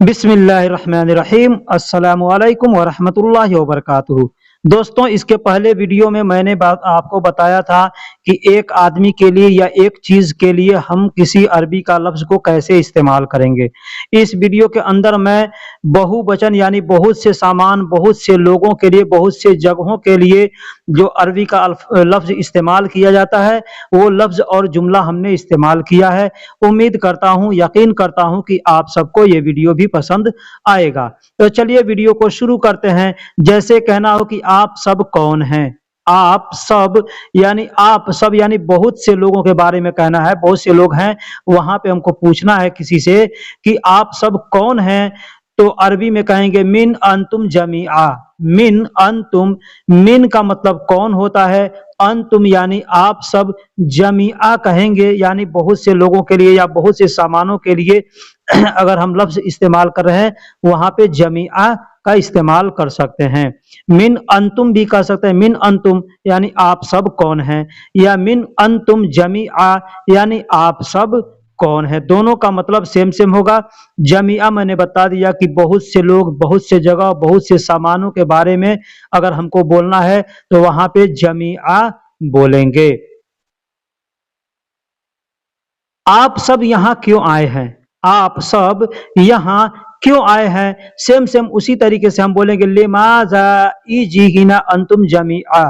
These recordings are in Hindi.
बिस्मिल्लाहिर्रहमानिर्रहीम अस्सलामुअलैकुम वरहमतुल्लाहि वबरकातुहू। दोस्तों, इसके पहले वीडियो में मैंने आपको बताया था कि एक आदमी के लिए या एक चीज़ के लिए हम किसी अरबी का लफ्ज़ को कैसे इस्तेमाल करेंगे। इस वीडियो के अंदर मैं बहुवचन यानी बहुत से सामान, बहुत से लोगों के लिए, बहुत से जगहों के लिए जो अरबी का लफ्ज़ इस्तेमाल किया जाता है, वो लफ्ज़ और जुमला हमने इस्तेमाल किया है। उम्मीद करता हूँ, यकीन करता हूँ कि आप सबको ये वीडियो भी पसंद आएगा। तो चलिए वीडियो को शुरू करते हैं। जैसे कहना हो कि आप सब कौन हैं? आप सब यानी बहुत से लोगों के बारे में कहना है, बहुत से लोग हैं, वहाँ पे हमको पूछना है किसी से कि आप सब कौन हैं? तो अरबी में कहेंगे मिन अंतुम जमीआ। मिन अंतुम, मिन का मतलब कौन होता है, अंतुम यानी आप सब, जमीआ कहेंगे यानी बहुत से लोगों के लिए या बहुत से सामानों के लिए अगर हम लफ्ज इस्तेमाल कर रहे हैं वहां पे जमीआ का इस्तेमाल कर सकते हैं। मिन अंतुम भी कह सकते हैं, मिन अंतुम यानी आप सब कौन हैं, या मिन अंतुम जमीआ यानी आप सब कौन है। दोनों का मतलब सेम सेम होगा। जमीआ मैंने बता दिया कि बहुत से लोग, बहुत से जगह, बहुत से सामानों के बारे में अगर हमको बोलना है तो वहां पे जमीआ बोलेंगे। आप सब यहाँ क्यों आए हैं? आप सब यहाँ क्यों आए हैं? सेम सेम उसी तरीके से हम बोलेंगे लिमाजा इजीहिना अंतुम जमीआ।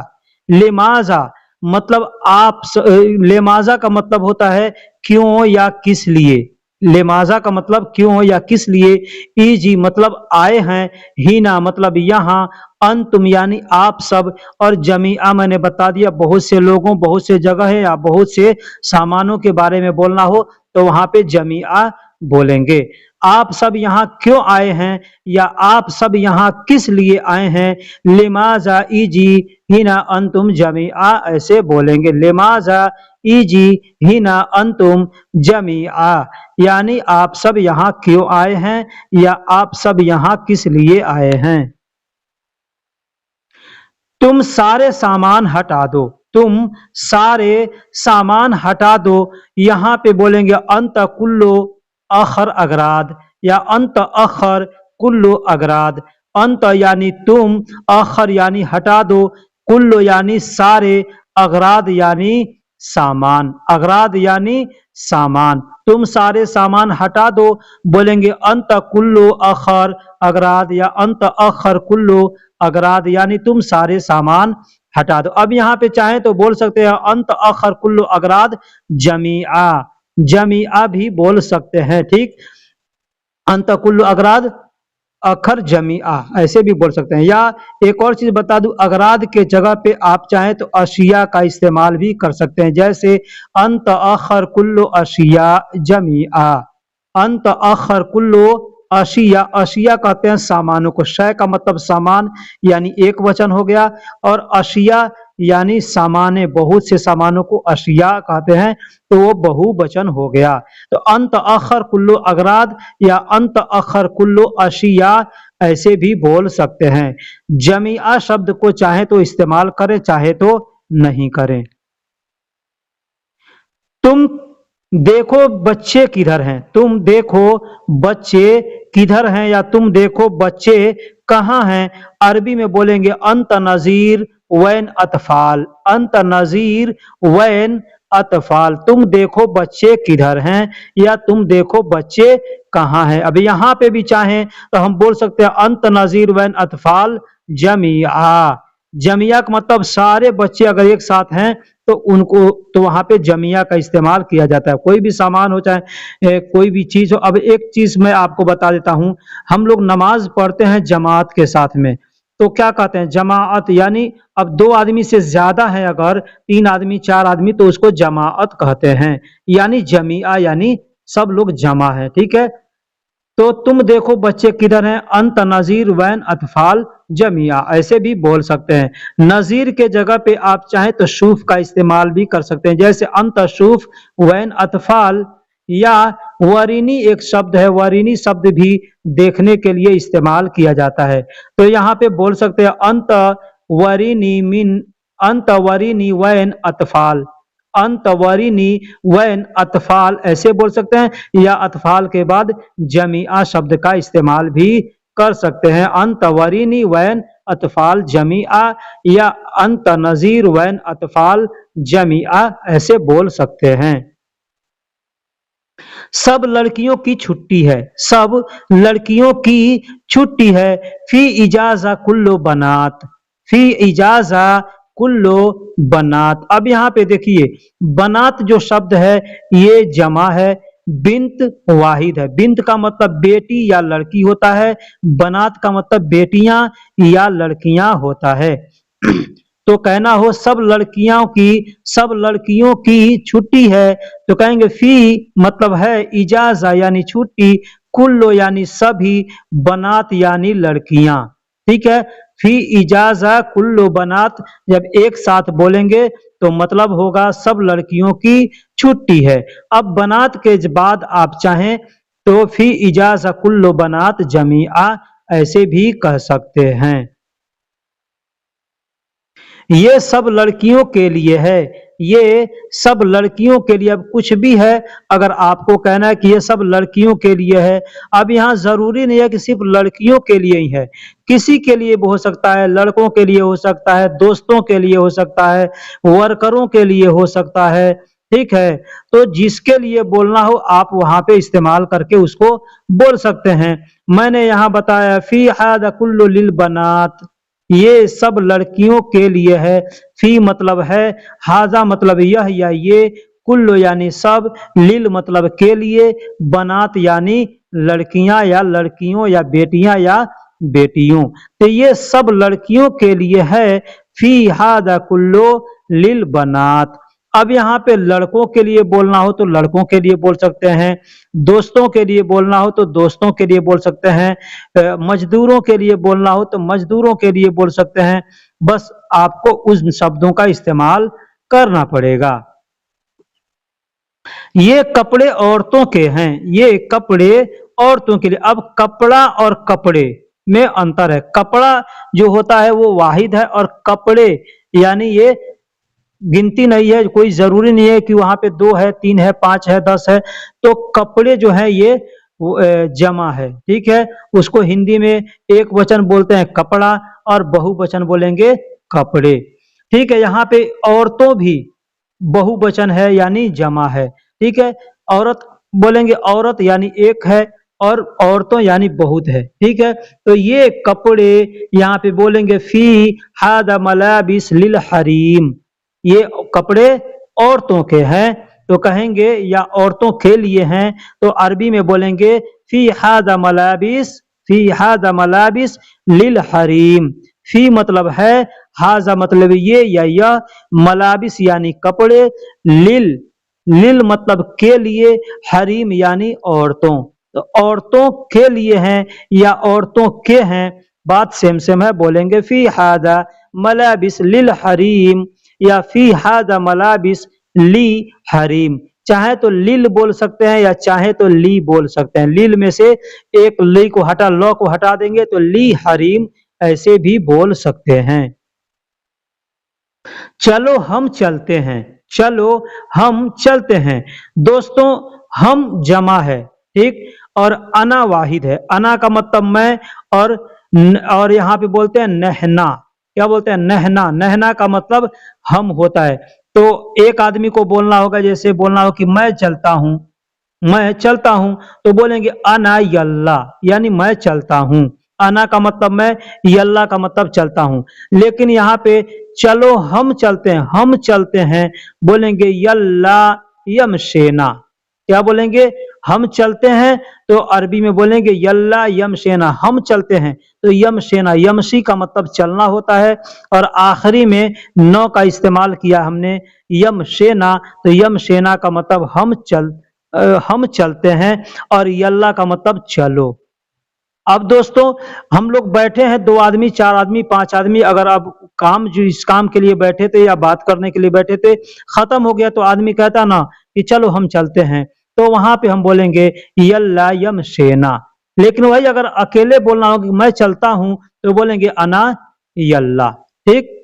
लिमाजा मतलब लिमाजा का मतलब होता है क्यों या किस लिए। लिमाजा का मतलब क्यों या किस लिए। इजी मतलब आए हैं, हिना मतलब यहाँ, अंतुम यानी आप सब, और जमीआ मैंने बता दिया बहुत से लोगों, बहुत से जगह है या बहुत से सामानों के बारे में बोलना हो तो वहां पे जमीआ बोलेंगे। आप सब यहाँ क्यों आए हैं या आप सब यहाँ किस लिए आए हैं? लिमाजा इजी हिना अंतुम जमीआ ऐसे बोलेंगे। लिमाजा इजी हिना अंतुम जमीआ यानी आप सब यहाँ क्यों आए हैं या आप सब यहाँ किस लिए आए हैं। तुम सारे सामान हटा दो। तुम सारे सामान हटा दो। यहाँ पे बोलेंगे अंत कुल्लो अखर अगराद या अंत अखर कुल्लो अगराद। अंत यानी तुम, अखर यानी हटा दो, कुल्लो यानी सारे, अगराद यानी सामान। अगराद यानी सामान। तुम सारे सामान हटा दो। बोलेंगे अंत कुल्लो अखर अगराद या अंत अखर कुल्लो अगराद यानी तुम सारे सामान हटा दो। अब यहाँ पे चाहे तो बोल सकते हैं अंत अखर कुल्लो अगराद जमीआ। जमीआ भी बोल सकते हैं, ठीक। अंत कुल्लो अगराद अखर जमीआ ऐसे भी बोल सकते हैं। या एक और चीज बता दूं, अगराद के जगह पे आप चाहें तो अशिया का इस्तेमाल भी कर सकते हैं। जैसे अंत अखर कुल्लो अशिया जमीआ। अंत अखर कुल्लो अशिया। अशिया कहते हैं सामानों को। शय का मतलब सामान यानी एक वचन हो गया, और अशिया यानी सामाने, बहुत से सामानों को अशिया कहते हैं तो वो बहुवचन हो गया। तो अंत अखर कुल्लो अगराद या अंत अखर कुल्लो अशिया ऐसे भी बोल सकते हैं। जमीआ शब्द को चाहे तो इस्तेमाल करें, चाहे तो नहीं करें। तुम देखो बच्चे किधर हैं। तुम देखो बच्चे किधर हैं या तुम देखो बच्चे कहाँ हैं। अरबी में बोलेंगे अंत नजीर वैन अतफाल। अंत नजीर वैन अतफाल। तुम देखो बच्चे किधर हैं या तुम देखो बच्चे कहाँ हैं। अब यहाँ पे भी चाहें तो हम बोल सकते हैं अंत नजीर वैन अतफाल जमीआ। जमिया का मतलब सारे बच्चे अगर एक साथ हैं तो उनको, तो वहां पे जमिया का इस्तेमाल किया जाता है। कोई भी सामान हो, चाहे कोई भी चीज हो। अब एक चीज मैं आपको बता देता हूं, हम लोग नमाज पढ़ते हैं जमात के साथ में, तो क्या कहते हैं जमाअत। यानी अब दो आदमी से ज्यादा है, अगर तीन आदमी चार आदमी तो उसको जमाअत कहते हैं। यानी जमिया यानी सब लोग जमा है, ठीक है। तो तुम देखो बच्चे किधर हैं, अंत नजीर वैन अतफाल जमिया ऐसे भी बोल सकते हैं। नजीर के जगह पे आप चाहें तो शूफ का इस्तेमाल भी कर सकते हैं। जैसे अंत शूफ वैन अतफाल, या वरीनी एक शब्द है, वरीनी शब्द भी देखने के लिए इस्तेमाल किया जाता है। तो यहाँ पे बोल सकते हैं अंत वरीनी मिन, अंत वरीनी वैन अतफाल। अंतवरिनी वैन अतफाल ऐसे बोल सकते हैं, या अतफाल के बाद जमीआ शब्द का इस्तेमाल भी कर सकते हैं। अंतवरिनी वैन अतफाल जमीआ या अंत नजीर वैन अतफाल जमीआ ऐसे बोल सकते हैं। सब लड़कियों की छुट्टी है, सब लड़कियों की छुट्टी है। फी इजाजा कुल्लो बनात, फी इजाजा कुल्लो बनात। अब यहाँ पे देखिए बनात जो शब्द है ये जमा है, बिंत वाहिद है। बिंत का मतलब बेटी या लड़की होता है, बनात का मतलब बेटियां या लड़कियां होता है। तो कहना हो सब लड़कियों की छुट्टी है, तो कहेंगे फी मतलब है इजाजा यानी छुट्टी, कुल्लो यानी सभी, बनात यानी लड़कियां। ठीक है, फी इजाजा कुल्लो बनात जब एक साथ बोलेंगे तो मतलब होगा सब लड़कियों की छुट्टी है। अब बनात के बाद आप चाहें तो फी इजाजा कुल्लो बनात जमीआ ऐसे भी कह सकते हैं। ये सब लड़कियों के लिए है, ये सब लड़कियों के लिए। अब कुछ भी है अगर आपको कहना है कि ये सब लड़कियों के लिए है, अब यहाँ जरूरी नहीं है कि सिर्फ लड़कियों के लिए ही है, किसी के लिए भी हो सकता है, लड़कों के लिए हो सकता है, दोस्तों के लिए हो सकता है, वर्करों के लिए हो सकता है। ठीक है, तो जिसके लिए बोलना हो आप वहां पे इस्तेमाल करके उसको बोल सकते हैं। मैंने यहाँ बताया फी हादा कुल्लु लिल बनात, ये सब लड़कियों के लिए है। फी मतलब है, हाजा मतलब यह या ये, कुल्लो यानी सब, लिल मतलब के लिए, बनात यानी लड़कियां या लड़कियों या बेटियां या बेटियों। तो ये सब लड़कियों के लिए है। फी हादा कुल्लो लिल बनात। अब यहाँ पे लड़कों के लिए बोलना हो तो लड़कों के लिए बोल सकते हैं, दोस्तों के लिए बोलना हो तो दोस्तों के लिए बोल सकते हैं, मजदूरों के लिए बोलना हो तो मजदूरों के लिए बोल सकते हैं। बस आपको उन शब्दों का इस्तेमाल करना पड़ेगा। ये कपड़े औरतों के हैं, ये कपड़े औरतों के लिए। अब कपड़ा और कपड़े में अंतर है। कपड़ा जो होता है वो वाहिद है, और कपड़े यानी ये गिनती नहीं है, कोई जरूरी नहीं है कि वहां पे 2 है, 3 है, 5 है, 10 है। तो कपड़े जो है ये जमा है। ठीक है, उसको हिंदी में एक वचन बोलते हैं कपड़ा और बहुवचन बोलेंगे कपड़े। ठीक है, यहाँ पे औरतों भी बहुवचन है यानी जमा है। ठीक है, औरत बोलेंगे औरत यानी एक है, और औरतों यानी बहुत है। ठीक है, तो ये कपड़े यहाँ पे बोलेंगे फी हादा मलाबिस लिल हरीम, ये कपड़े औरतों के हैं। तो कहेंगे या औरतों के लिए हैं, तो अरबी में बोलेंगे फी हादा मलाबिस, फी हादा मलाबिस लिल हरीम। फी मतलब है, हाजा मतलब ये या यह, मलाबिस यानी कपड़े, लिल लिल मतलब के लिए, हरीम यानी औरतों। तो औरतों के लिए हैं या औरतों के हैं, बात सेम सेम है। बोलेंगे फी हादा मलाबिस लिल हरीम या फी हादा मलाबिस ली हरीम। चाहे तो लिल बोल सकते हैं या चाहे तो ली बोल सकते हैं। लिल में से एक ली को हटा, लॉ को हटा देंगे तो ली हरीम ऐसे भी बोल सकते हैं। चलो हम चलते हैं, चलो हम चलते हैं। दोस्तों हम जमा है, ठीक, और अना वाहिद है। अना का मतलब मैं, और यहाँ पे बोलते हैं नहना। क्या बोलते हैं? नहना। नहना का मतलब हम होता है। तो एक आदमी को बोलना होगा, जैसे बोलना हो कि मैं चलता हूं, मैं चलता हूं, तो बोलेंगे अना यल्ला, यानी मैं चलता हूं। अना का मतलब मैं, यल्ला का मतलब चलता हूं। लेकिन यहाँ पे चलो हम चलते हैं, हम चलते हैं, बोलेंगे यल्ला यमशेना। क्या बोलेंगे? हम चलते हैं, तो अरबी में बोलेंगे यल्ला यमशेना, हम चलते हैं। तो यमशेना, यमशी का मतलब चलना होता है, और आखिरी में नौ का इस्तेमाल किया हमने, यमशेना। तो यमशेना का मतलब हम चलते हैं, और यल्ला का मतलब चलो। अब दोस्तों हम लोग बैठे हैं, 2 आदमी, 4 आदमी, 5 आदमी, अगर अब काम जो इस काम के लिए बैठे थे या बात करने के लिए बैठे थे खत्म हो गया, तो आदमी कहता ना कि चलो हम चलते हैं, तो वहां पे हम बोलेंगे यल्ला यमशेना। लेकिन वही अगर अकेले बोलना हो कि मैं चलता हूं, तो बोलेंगे अना यल्ला। ठीक।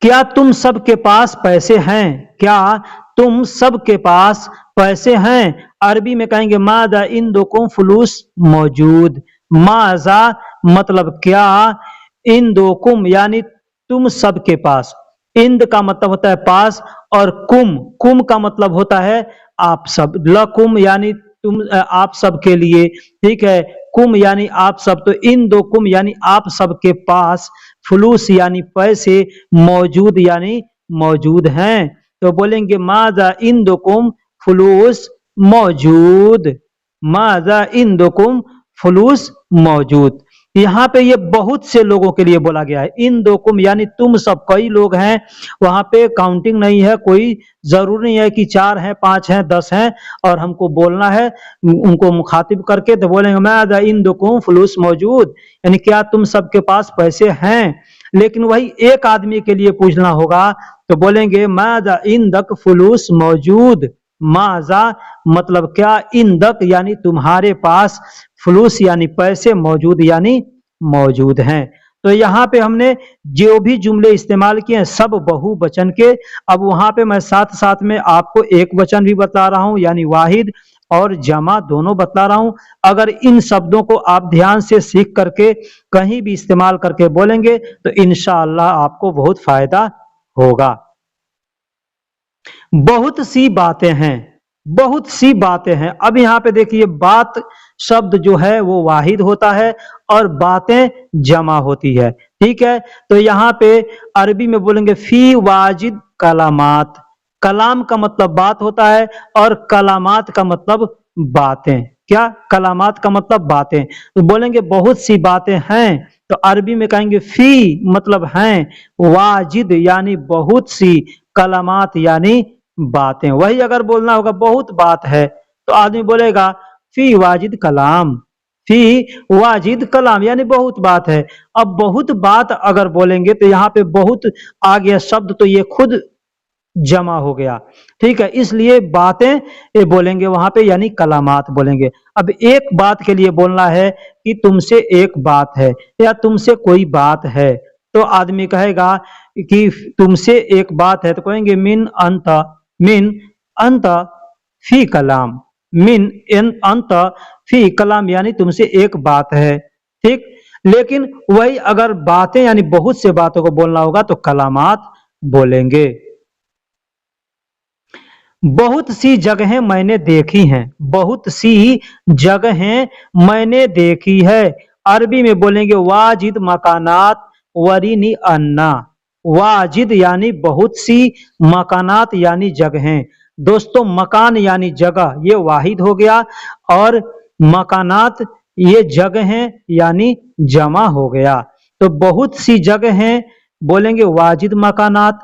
क्या तुम सबके पास पैसे हैं? क्या तुम सबके पास पैसे हैं? अरबी में कहेंगे माजा इंदुकुम फुलूस मौजूद। माजा मतलब क्या, इंदुकुम यानी तुम सबके पास। इंद का मतलब होता है पास, और कुम कुम का मतलब होता है आप सब। लकुम यानी तुम, आप सब के लिए, ठीक है। कुम यानी आप सब, तो इन दो कुम यानी आप सब के पास, फुलूस यानी पैसे, मौजूद यानी मौजूद हैं। तो बोलेंगे माजा इन दो कुम फुलूस मौजूद। माजा इन दो कुम फुलूस मौजूद। यहाँ पे ये बहुत से लोगों के लिए बोला गया है। इन दो कुम यानी तुम सब, कई लोग हैं, वहां पे काउंटिंग नहीं है, कोई जरूरी नहीं है कि 4 हैं, 5 हैं, 10 हैं और हमको बोलना है उनको मुखातिब करके। तो बोलेंगे मैं इन दुकुम फुलूस मौजूद, यानी क्या तुम सबके पास पैसे हैं। लेकिन वही एक आदमी के लिए पूछना होगा तो बोलेंगे माजा इन दक फुलूस मौजूद। माजा मतलब क्या, इन दक यानी तुम्हारे पास, फुलूस यानी पैसे, मौजूद यानी मौजूद हैं। तो यहाँ पे हमने जो भी जुमले इस्तेमाल किए हैं सब बहुवचन के। अब वहां पे मैं साथ साथ में आपको एक वचन भी बता रहा हूं, यानी वाहिद और जमा दोनों बता रहा हूं। अगर इन शब्दों को आप ध्यान से सीख करके कहीं भी इस्तेमाल करके बोलेंगे तो इंशाअल्लाह आपको बहुत फायदा होगा। बहुत सी बातें हैं, बहुत सी बातें हैं। अब यहाँ पे देखिए, बात शब्द जो है वो वाहिद होता है और बातें जमा होती है, ठीक है। तो यहाँ पे अरबी में बोलेंगे फी वाजिद कलामात। कलाम का मतलब बात होता है और कलामात का मतलब बातें। क्या, कलामात का मतलब बातें। तो बोलेंगे बहुत सी बातें हैं, तो अरबी में कहेंगे फी मतलब हैं, वाजिद यानी बहुत सी, कलामात यानी बातें। वही अगर बोलना होगा बहुत बात है तो आदमी बोलेगा फी वाजिद कलाम। फी वाजिद कलाम यानी बहुत बात है। अब बहुत बात अगर बोलेंगे तो यहाँ पे बहुत आ गया शब्द, तो ये खुद जमा हो गया, ठीक है। इसलिए बातें ये बोलेंगे वहां पे, यानी कलामात बोलेंगे। अब एक बात के लिए बोलना है कि तुमसे एक बात है या तुमसे कोई बात है, तो आदमी कहेगा कि तुमसे एक बात है तो कहेंगे मिन अंत फी कलाम। मिन अंत फी कलाम यानी तुमसे एक बात है, ठीक। लेकिन वही अगर बातें यानी बहुत से बातों को बोलना होगा तो कलामात बोलेंगे। बहुत सी जगहें मैंने देखी हैं, बहुत सी जगहें मैंने देखी है। अरबी में बोलेंगे वाजिद मकानात वरीनी अन्ना। वाजिद यानी बहुत सी, मकानात यानी जगहें। दोस्तों मकान यानी जगह, ये वाहिद हो गया, और मकानात ये जगहें यानी जमा हो गया। तो बहुत सी जगहें बोलेंगे वाजिद मकानात।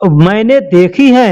मैंने देखी है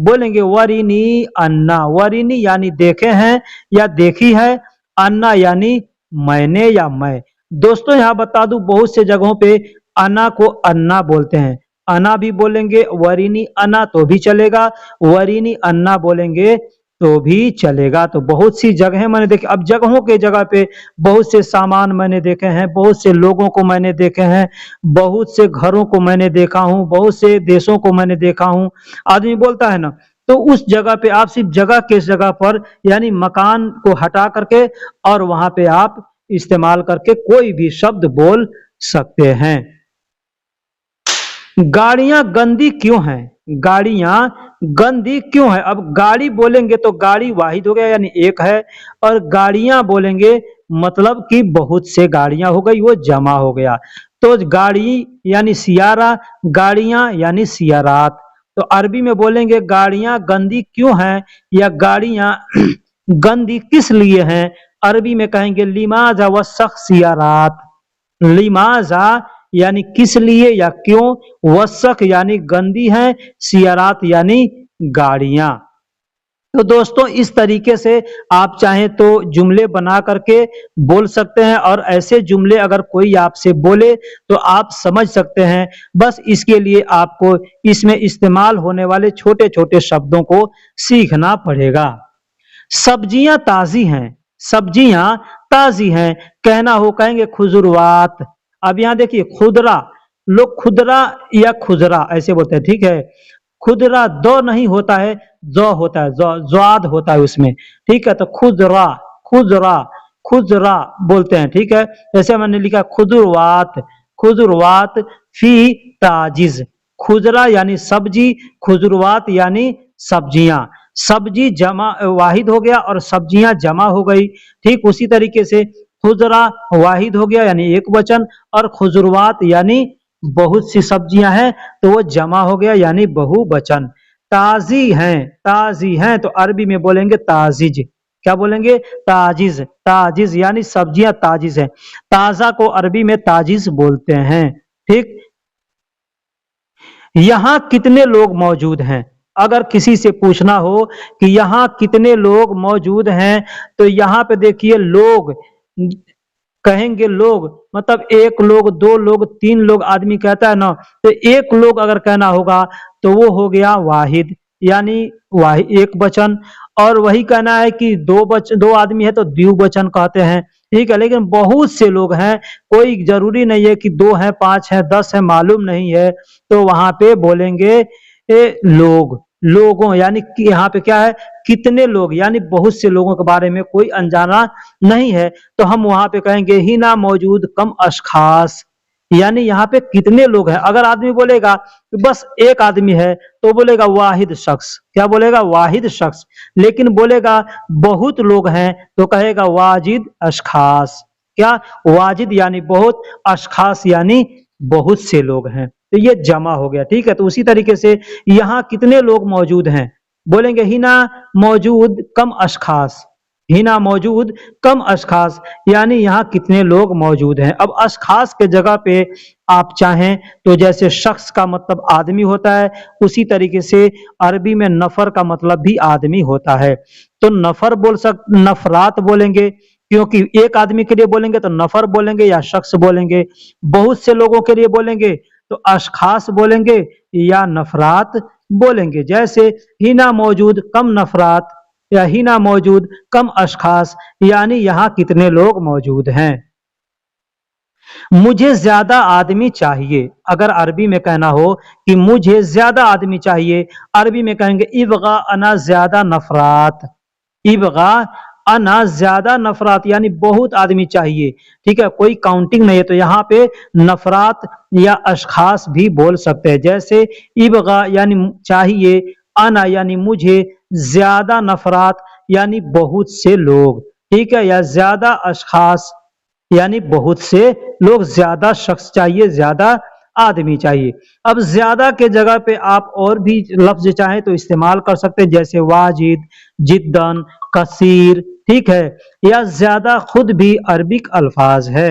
बोलेंगे वरीनी अन्ना। वरीनी यानी देखे हैं या देखी है, अन्ना यानी मैंने या मैं। दोस्तों यहाँ बता दूं, बहुत से जगहों पे अन्ना को अन्ना बोलते हैं। अन्ना भी बोलेंगे, वरीनी अन्ना तो भी चलेगा, वरीनी अन्ना बोलेंगे तो भी चलेगा। तो बहुत सी जगहें मैंने देखी। अब जगहों के जगह पे बहुत से सामान मैंने देखे हैं, बहुत से लोगों को मैंने देखे हैं, बहुत से घरों को मैंने देखा हूं, बहुत से देशों को मैंने देखा हूं, आदमी बोलता है ना। तो उस जगह पे आप सिर्फ जगह के जगह पर यानी मकान को हटा करके और वहां पे आप इस्तेमाल करके कोई भी शब्द बोल सकते हैं। गाड़ियां गंदी क्यों हैं? गाड़ियां गंदी क्यों है? अब गाड़ी बोलेंगे तो गाड़ी वाहिद हो गया यानी एक है, और गाड़ियां बोलेंगे मतलब कि बहुत से गाड़ियां हो गई, वो जमा हो गया। तो गाड़ी यानी सियारा, गाड़ियां यानी सियारात। तो अरबी में बोलेंगे गाड़ियां गंदी क्यों हैं या गाड़ियां गंदी किस लिए हैं। अरबी में कहेंगे लिमाजा व सियारात। लिमाजा यानी किस लिए या क्यों, वसक यानी गंदी है, सियारात यानी गाड़ियां। तो दोस्तों इस तरीके से आप चाहें तो जुमले बना करके बोल सकते हैं, और ऐसे जुमले अगर कोई आपसे बोले तो आप समझ सकते हैं। बस इसके लिए आपको इसमें इस्तेमाल होने वाले छोटे छोटे शब्दों को सीखना पड़ेगा। सब्जियां ताजी हैं, सब्जियां ताजी हैं, कहना हो कहेंगे खुजरवात। अब यहां देखिए खुदरा लोग खुदरा या खुजरा ऐसे बोलते हैं, ठीक है। खुदरा दो नहीं होता है, जो होता है, जो ज्वाद होता है उसमें, ठीक है। तो खुजरा, खुजरा, खुजरा बोलते हैं, ठीक है। जैसे मैंने लिखा खुजरवात, खुजरवात फी ताजिज, खुजरा यानी सब्जी, खुजरवात यानी सब्जियां। सब्जी जमा वाहिद हो गया और सब्जियां जमा हो गई। ठीक उसी तरीके से खुजरा वाहिद हो गया यानी एक वचन, और खुजरवात यानी बहुत सी सब्जियां हैं तो वो जमा हो गया यानी बहुवचन। ताजी हैं, ताजी हैं तो अरबी में बोलेंगे ताजिज। क्या बोलेंगे? ताजिज, ताजिज यानी सब्जियां ताजिज हैं। ताजा को अरबी में ताजिज बोलते हैं। ठीक, यहाँ कितने लोग मौजूद हैं? अगर किसी से पूछना हो कि यहाँ कितने लोग मौजूद हैं, तो यहाँ पे देखिए लोग कहेंगे, लोग मतलब एक लोग, दो लोग, तीन लोग आदमी कहता है ना, तो एक लोग अगर कहना होगा तो वो हो गया वाहिद यानी वाहिद एक वचन। और वही कहना है कि दो आदमी है तो द्विवचन कहते हैं, ठीक है। लेकिन बहुत से लोग हैं, कोई जरूरी नहीं है कि दो हैं, पांच हैं, 10 है, मालूम नहीं है, तो वहां पे बोलेंगे लोग, लोगों यानी कि यहाँ पे क्या है, कितने लोग यानी बहुत से लोगों के बारे में कोई अनजाना नहीं है, तो हम वहां पे कहेंगे ही ना मौजूद कम अशखास, यानी यहाँ पे कितने लोग हैं। अगर आदमी बोलेगा कि बस एक आदमी है तो बोलेगा वाहिद शख्स, क्या बोलेगा? वाहिद शख्स। लेकिन बोलेगा बहुत लोग हैं तो कहेगा वाजिद अशखास। क्या? वाजिद यानी बहुत, अशखास यानी बहुत से लोग हैं, तो ये जमा हो गया, ठीक है। तो उसी तरीके से यहाँ कितने लोग मौजूद हैं, बोलेंगे हिना मौजूद कम अशखास, हिना मौजूद कम अशखास यानी यहाँ कितने लोग मौजूद हैं। अब अशखास के जगह पे आप चाहें तो जैसे शख्स का मतलब आदमी होता है, उसी तरीके से अरबी में नफर का मतलब भी आदमी होता है। तो नफर नफरात बोलेंगे, क्योंकि एक आदमी के लिए बोलेंगे तो नफर बोलेंगे या शख्स बोलेंगे, बहुत से लोगों के लिए बोलेंगे तो अशखास बोलेंगे या नफरात बोलेंगे। जैसे हिना मौजूद कम नफरात या हिना मौजूद कम अशखास यानी यहाँ कितने लोग मौजूद हैं। मुझे ज्यादा आदमी चाहिए, अगर अरबी में कहना हो कि मुझे ज्यादा आदमी चाहिए, अरबी में कहेंगे इबगा अना ज्यादा नफरात, इबगा अना ज्यादा नफरात यानी बहुत आदमी चाहिए, ठीक है। कोई काउंटिंग नहीं है तो यहाँ पे नफरात या अशखास भी बोल सकते हैं। जैसे इबगा यानी चाहिए, अना यानी मुझे, ज्यादा नफरात यानी बहुत से लोग, ठीक है, या ज्यादा अशखास यानी बहुत से लोग, ज्यादा शख्स चाहिए, ज्यादा आदमी चाहिए। अब ज्यादा के जगह पे आप और भी लफ्ज चाहें तो इस्तेमाल कर सकते हैं, जैसे वाजिद, जिद्दन, कसीर, ठीक है, या ज्यादा खुद भी अरबिक अल्फाज है।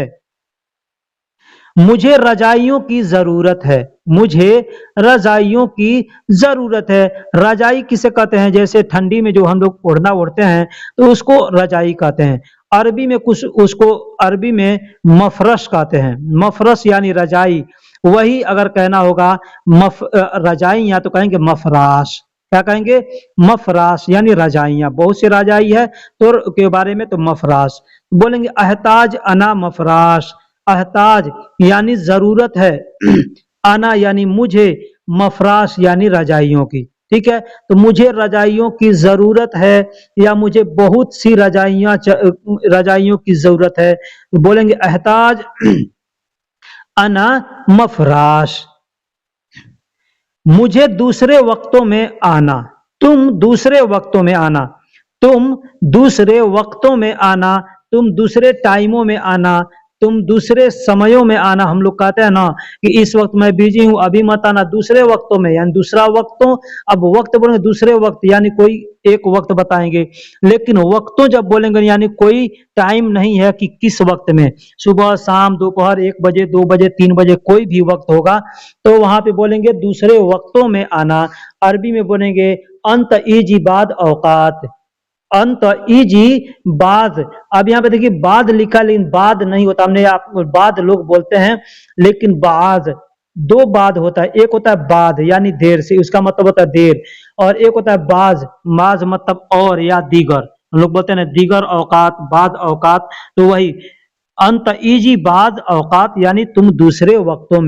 मुझे रजाइयों की जरूरत है, मुझे रजाइयों की जरूरत है। रजाई किसे कहते हैं? जैसे ठंडी में जो हम लोग ओढ़ना ओढ़ते हैं तो उसको रजाई कहते हैं। अरबी में कुछ उसको अरबी में मफरश कहते हैं, मफरश यानी रजाई। वही अगर कहना होगा रजाइयां तो कहेंगे मफराश। क्या कहेंगे? मफराश यानी रजाइयां, बहुत से रजाई है तो के बारे में तो मफराश बोलेंगे। अहताज अना मफराश, अहताज यानी जरूरत है, आना यानी मुझे, मफराश यानी रजाइयों की, ठीक है। तो मुझे रजाइयों की जरूरत है या मुझे बहुत सी रजाइयों की जरूरत है, तो बोलेंगे अहताज अना मफराश। मुझे दूसरे वक्तों में आना, तुम दूसरे वक्तों में आना, तुम दूसरे वक्तों में आना, तुम दूसरे टाइमों में आना, तुम दूसरे समयों में आना। हम लोग कहते हैं ना कि इस वक्त मैं बिजी हूं, अभी मत आना, दूसरे वक्तों में यानी दूसरा वक्तों। अब वक्त बोलेंगे दूसरे वक्त यानी कोई एक वक्त बताएंगे, लेकिन वक्तों जब बोलेंगे यानी कोई टाइम नहीं है कि किस वक्त में, सुबह, शाम, दोपहर, 1 बजे, 2 बजे, 3 बजे, कोई भी वक्त होगा तो वहां पे बोलेंगे दूसरे वक्तों में आना। अरबी में बोलेंगे अंत इजी बाद औकात, अंत इजी बाद। अब यहाँ पे देखिए बाद लिखा लेकिन बाद नहीं होता, हमने आप बाद लोग बोलते हैं, लेकिन बाद दो बाद होता है। एक होता है बाद यानी देर से, उसका मतलब होता है देर, और एक होता है बाज, माज मतलब और या दीगर, हम लोग बोलते हैं ना दीगर औकात, बाद औकात। तो वही अंत इजी बाद औकात यानी तुम दूसरे वक्तों में